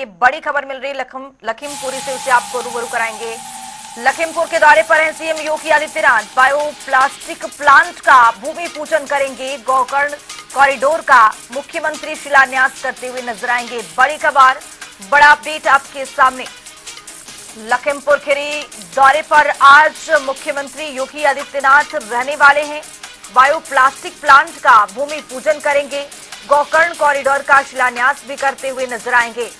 ये बड़ी खबर मिल रही लखीमपुरी से, उसे आपको रूबरू कराएंगे। लखीमपुर के दौरे पर हैं CM Yogi Adityanath. Bio plastic plant का भूमि पूजन करेंगे। गोकर्ण कॉरिडोर का मुख्यमंत्री शिलान्यास करते हुए नजर आएंगे। बड़ी खबर, बड़ा अपडेट आपके सामने। लखीमपुर खीरी दौरे पर आज मुख्यमंत्री योगी आदित्यनाथ रहने वाले हैं। बायो प्लास्टिक प्लांट का भूमि पूजन करेंगे। गोकर्ण कॉरिडोर का शिलान्यास भी करते हुए नजर आएंगे।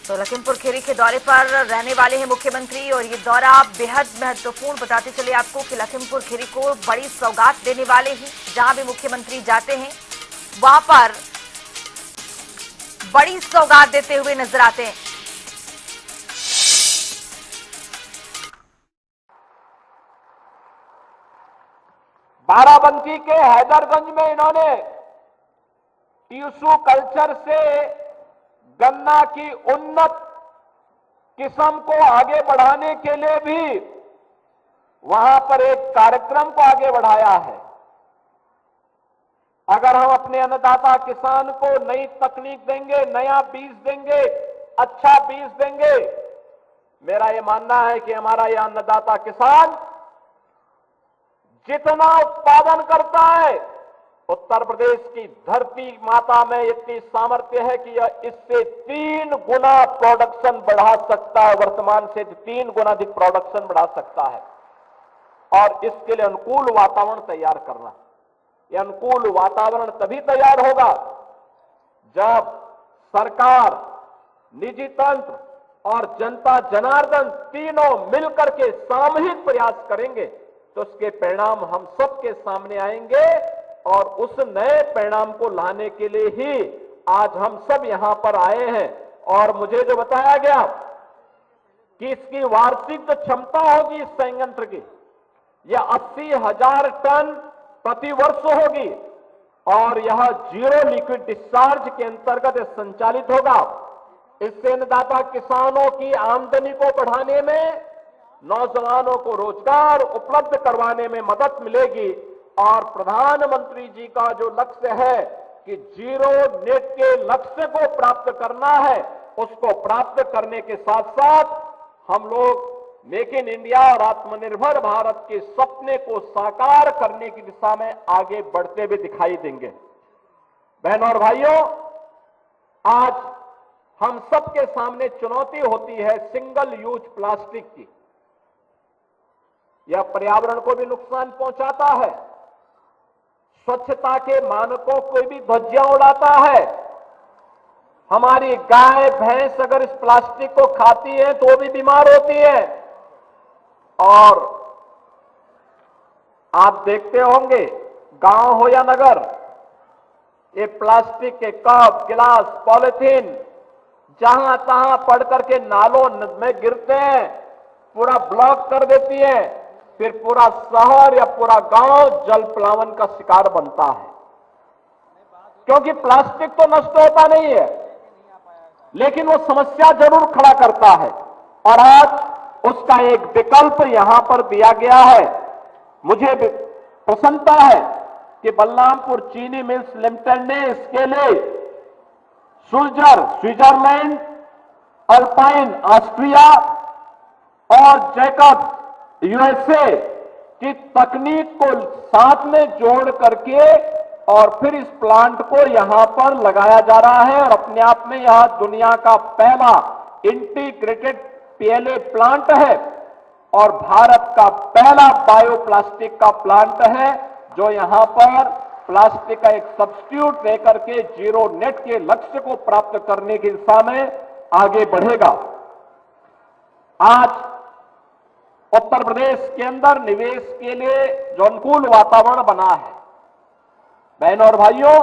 तो लखीमपुर खीरी के दौरे पर रहने वाले हैं मुख्यमंत्री, और ये दौरा बेहद महत्वपूर्ण बताते चले आपको कि लखीमपुर खीरी को बड़ी सौगात देने वाले हैं। जहां भी मुख्यमंत्री जाते हैं वहां पर बड़ी सौगात देते हुए नजर आते हैं। बाराबंकी के हैदरगंज में इन्होंने टिश्यू कल्चर से गन्ना की उन्नत किस्म को आगे बढ़ाने के लिए भी वहां पर एक कार्यक्रम को आगे बढ़ाया है। अगर हम अपने अन्नदाता किसान को नई तकनीक देंगे, नया बीज देंगे, अच्छा बीज देंगे, मेरा यह मानना है कि हमारा यह अन्नदाता किसान जितना उत्पादन करता है, उत्तर प्रदेश की धरती माता में इतनी सामर्थ्य है कि यह इससे 3 गुना प्रोडक्शन बढ़ा सकता है। वर्तमान से 3 गुना अधिक प्रोडक्शन बढ़ा सकता है, और इसके लिए अनुकूल वातावरण तैयार करना। यह अनुकूल वातावरण तभी तैयार होगा जब सरकार, निजी तंत्र और जनता जनार्दन तीनों मिलकर के सामूहिक प्रयास करेंगे, तो उसके परिणाम हम सबके सामने आएंगे। और उस नए परिणाम को लाने के लिए ही आज हम सब यहां पर आए हैं। और मुझे जो बताया गया कि इसकी वार्षिक जो क्षमता होगी इस संयंत्र की, यह 80,000 टन प्रति वर्ष होगी, और यह जीरो लिक्विड डिस्चार्ज के अंतर्गत संचालित होगा। इससे अन्नदाता किसानों की आमदनी को बढ़ाने में, नौजवानों को रोजगार उपलब्ध करवाने में मदद मिलेगी। और प्रधानमंत्री जी का जो लक्ष्य है कि जीरो नेट के लक्ष्य को प्राप्त करना है, उसको प्राप्त करने के साथ साथ हम लोग मेक इन इंडिया और आत्मनिर्भर भारत के सपने को साकार करने की दिशा में आगे बढ़ते हुए दिखाई देंगे। बहनों और भाइयों, आज हम सबके सामने चुनौती होती है सिंगल यूज प्लास्टिक की। यह पर्यावरण को भी नुकसान पहुंचाता है, स्वच्छता के मानकों को भी धज्जियां उड़ाता है। हमारी गाय भैंस अगर इस प्लास्टिक को खाती है तो भी बीमार होती है। और आप देखते होंगे गांव हो या नगर, ये प्लास्टिक के कप, गिलास, पॉलिथीन जहां तहां पड़ करके नालों में गिरते हैं, पूरा ब्लॉक कर देती है। फिर पूरा शहर या पूरा गांव जल प्लावन का शिकार बनता है, क्योंकि प्लास्टिक तो नष्ट होता नहीं है, लेकिन वो समस्या जरूर खड़ा करता है। और आज उसका एक विकल्प यहां पर दिया गया है। मुझे प्रसन्नता है कि बलरामपुर चीनी मिल्स लिमिटेड ने इसके लिए सुल्जर स्विट्जरलैंड, अल्पाइन ऑस्ट्रिया और जैकब यूएसए की तकनीक को साथ में जोड़ करके और फिर इस प्लांट को यहां पर लगाया जा रहा है। और अपने आप में यह दुनिया का पहला इंटीग्रेटेड पीएलए प्लांट है, और भारत का पहला बायोप्लास्टिक का प्लांट है जो यहां पर प्लास्टिक का एक सब्स्टिट्यूट लेकर के जीरो नेट के लक्ष्य को प्राप्त करने की दिशा में आगे बढ़ेगा। आज उत्तर प्रदेश के अंदर निवेश के लिए जो अनुकूल वातावरण बना है, बहनों और भाइयों,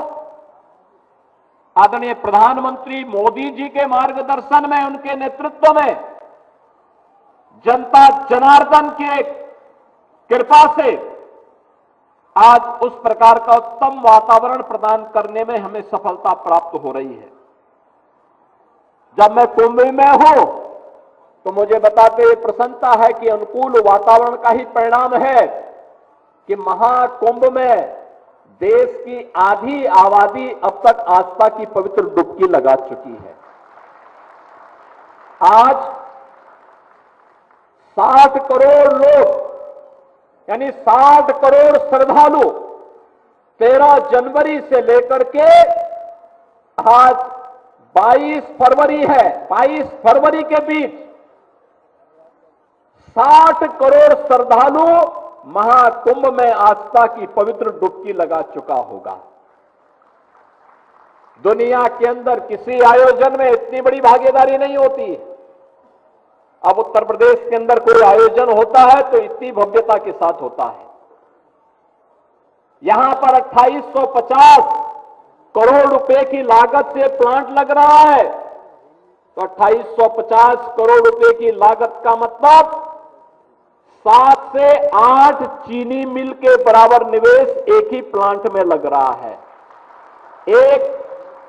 आदरणीय प्रधानमंत्री मोदी जी के मार्गदर्शन में, उनके नेतृत्व में, जनता जनार्दन की कृपा से आज उस प्रकार का उत्तम वातावरण प्रदान करने में हमें सफलता प्राप्त हो रही है। जब मैं कुंभ में हूं तो मुझे बताते हुए प्रसन्नता है कि अनुकूल वातावरण का ही परिणाम है कि महाकुंभ में देश की आधी आबादी अब तक आस्था की पवित्र डुबकी लगा चुकी है। आज 60 करोड़ लोग यानी 60 करोड़ श्रद्धालु 13 जनवरी से लेकर के आज 22 फरवरी है, 22 फरवरी के बीच 60 करोड़ श्रद्धालु महाकुंभ में आस्था की पवित्र डुबकी लगा चुका होगा। दुनिया के अंदर किसी आयोजन में इतनी बड़ी भागीदारी नहीं होती। अब उत्तर प्रदेश के अंदर कोई आयोजन होता है तो इतनी भव्यता के साथ होता है। यहां पर 2850 करोड़ रुपए की लागत से प्लांट लग रहा है, तो 2850 करोड़ रुपए की लागत का मतलब 7 से 8 चीनी मिल के बराबर निवेश एक ही प्लांट में लग रहा है।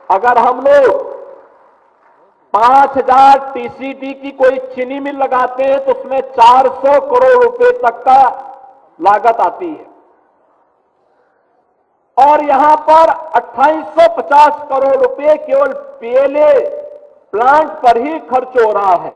अगर हम लोग 5000 टीसीडी की कोई चीनी मिल लगाते हैं तो उसमें 400 करोड़ रुपए तक का लागत आती है, और यहां पर 2850 करोड़ रुपए केवल पीएलए प्लांट पर ही खर्च हो रहा है।